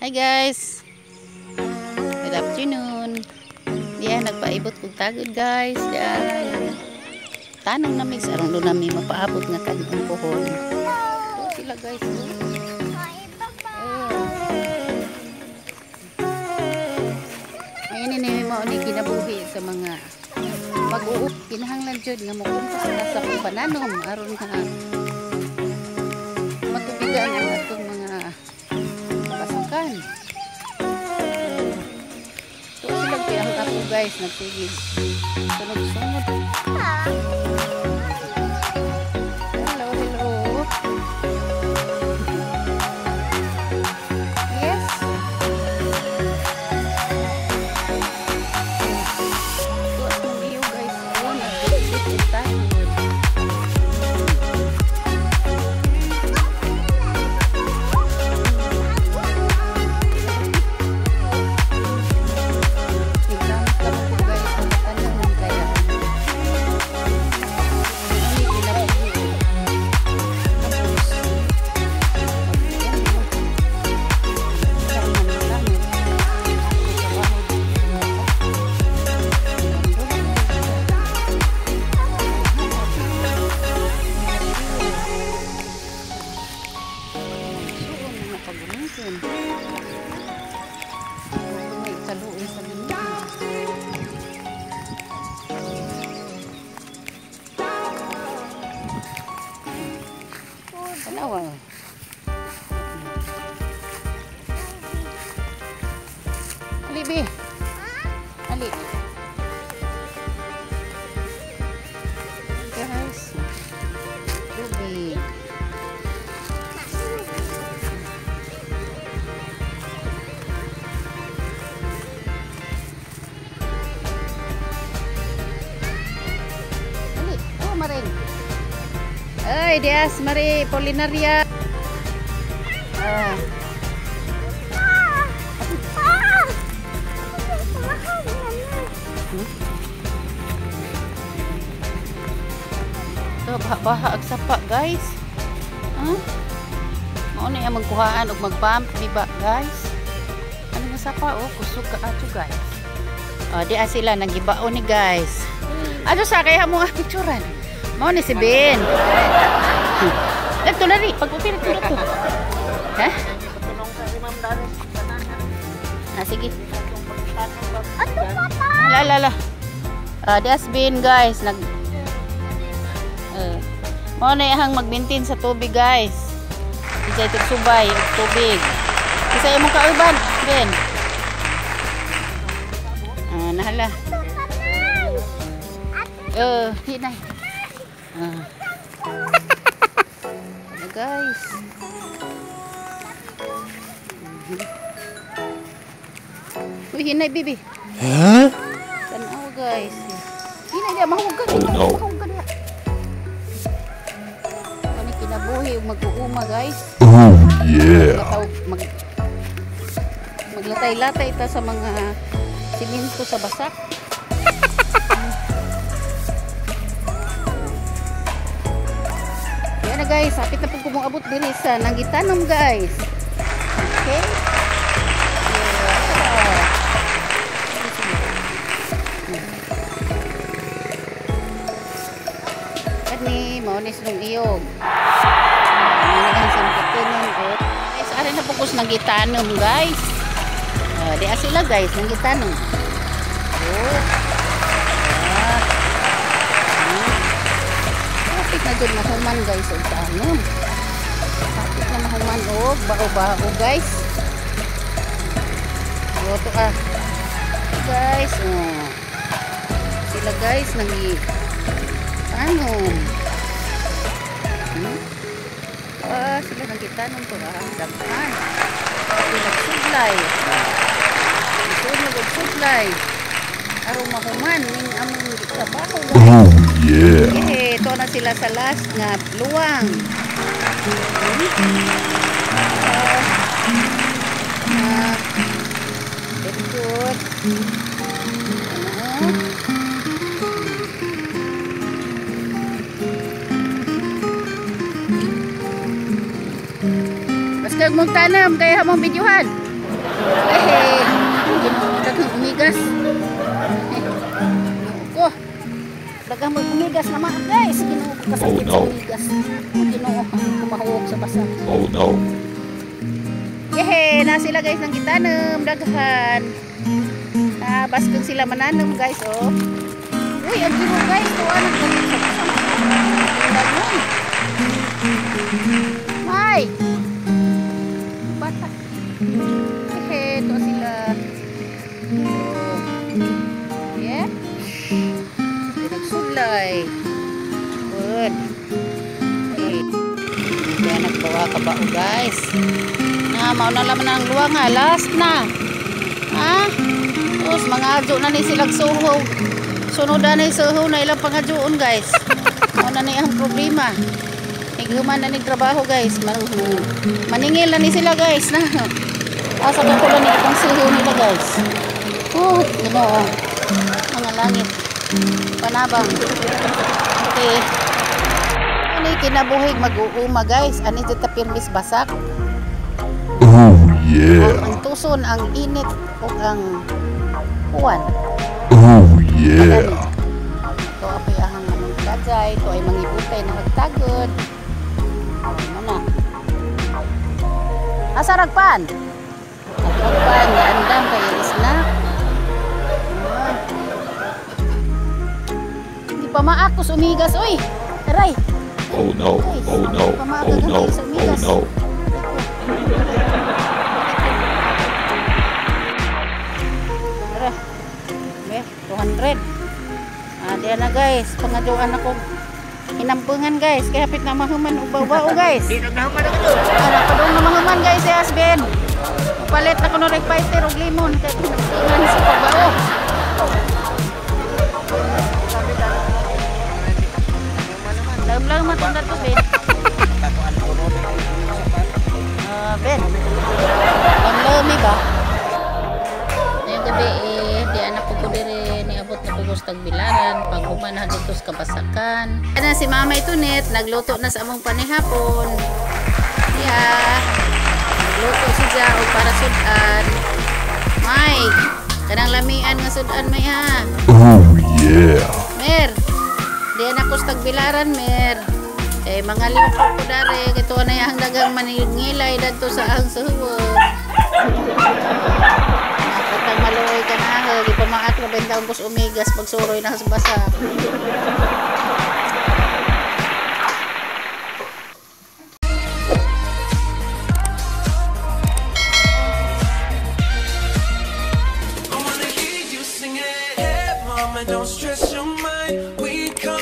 Hi guys, good afternoon. Diyan nagpaibot kong tagod guys. Diyan tanong namin sa arong doon namin mapaabot nga kanong pohon. So sila guys. Ayan ni mo ni kinabuhi sa mga pag-uuk kinahanglan jud nga mo kumpas sa pananom aron nga matubigan ang atong mga pasakan. So silang pinahog ako guys, nagsigig sunod-sunod. Hello, hello. Yes. So atong iyo guys, oh, nagsigig tayo. Tanawa. Ali bi. Ali. Guys. Tubig. Ali. Oh, maring. Ay, Dias, mari Polinaria. Ito, baha-baha ag sapa, guys. Mao na yung magkuhaan o mag-pump, diba, guys? Ano nga sapa, oh, kusog ka ato, guys. Diya sila, nagibao ni, guys. Ano sa kaya mo ang picturean? Mau ni si Ben. Ito lari, pagpupili ko ito. Ha? Sige. Lala. Dias Ben guys, mau na yang mag-maintain sa tubig guys. Isa ito subay, tubig. Isa yung mong kauban, Ben. Nahala. Hinay. Guys. Uy, hinay bibi. Huh? Tanaw guys. Hinay dia mahugad. Mahugad dia. Kani kinabuhi mag-uuma guys. Oh yeah. Maglatay-latay ta sa mga simento sa basak. Yan na guys, hapit na po kumuabot din sa Nangitanom guys. Okay? Kani, maunis ng iyog. Managahan sa Nangitanom. Guys, ari na po kus Nangitanom guys. Diya sila guys, Nangitanom. Kapit na dyan mahuman guys o tanom. Kapit na mahuman o bao-bao guys. Ito guys. Sila guys nangi tanom. Sila nangi tanom to daghan. Nagsuglay. Nagsuglay. Araw mahuman ning among trabaho guys. Oh yeah. Ito na sila sa last nga luwang. Very good. Mas kag mong tanam kaya hamong videohan. Eh, daghang umigas. Ko. Daghang umigas naman guys. Ginoo ko kasakit sa umigas. Ginoo kumahog sa basa. Oh no. Yehe, na sila guys nang gitanam, daghan. Baskong sila mananam guys, oh. Uy, ang gino guys, tuwa nang galing sa basa. Ay! Bata. Yehe, tuwa sila. Oh. Yeah? Nagsudlay. Good. Okay. Kaya nagbawa ka ba, guys? Mauna naman ang luwang ha. Last na. Ha? Tapos mga adyo na ni silang suho. Sunod na ni suho na ilang pangadyoon guys. Mauna na yung problema. Naghuman na ni trabaho guys. Maningil na ni sila guys. Na. Asa ka ko lang itong suho nila guys. Ginoo. Mga langit. Panabang. Okay. Ano kinabuhig mag-uuma guys. Ano dito pirmis basak. Oh yeah. Ang tuson, ang init o ang uwan. Oh yeah. Ito ay ahang anong kajay. Ito ay mangibutay na nagtagod. Ano na? Asa ragpan? Ragpan, yaandam kay snack. Hindi pa maakos umigas. Uy! Aray! Oh no. Oh no. Oh no. Oh no. Tara. 200. Diyan na guys. Pangadyoan ako. Hinampungan guys. Kaya hapit na mahuman. Ubaw-baw guys. Di na mahuman ako doon. Pa doon na mahuman guys. Si Asben. Palit na ko na nag-fighter o limon. Kaya pinagtingan sa pagbao. Lang matunda to Ben. Ben. Lami ba? Ngayong gabi di anak ko dire niabot na ko gustag bilaran pag human dito sa kabasakan. Ana si Mama ito net nagluto na sa among panihapon. Nagluto siya og para sudan. May kanang lamian nga sudan may ha. Oh yeah. Mer. Di anak ko sa bilaran mer. Mga lipo ko dare ito na yang dagang maningilay dadto sa ang suwod. Katang maluoy ka na di pa maak na bentang bus umigas pagsuroy na sa basa. Don't stress your mind, we come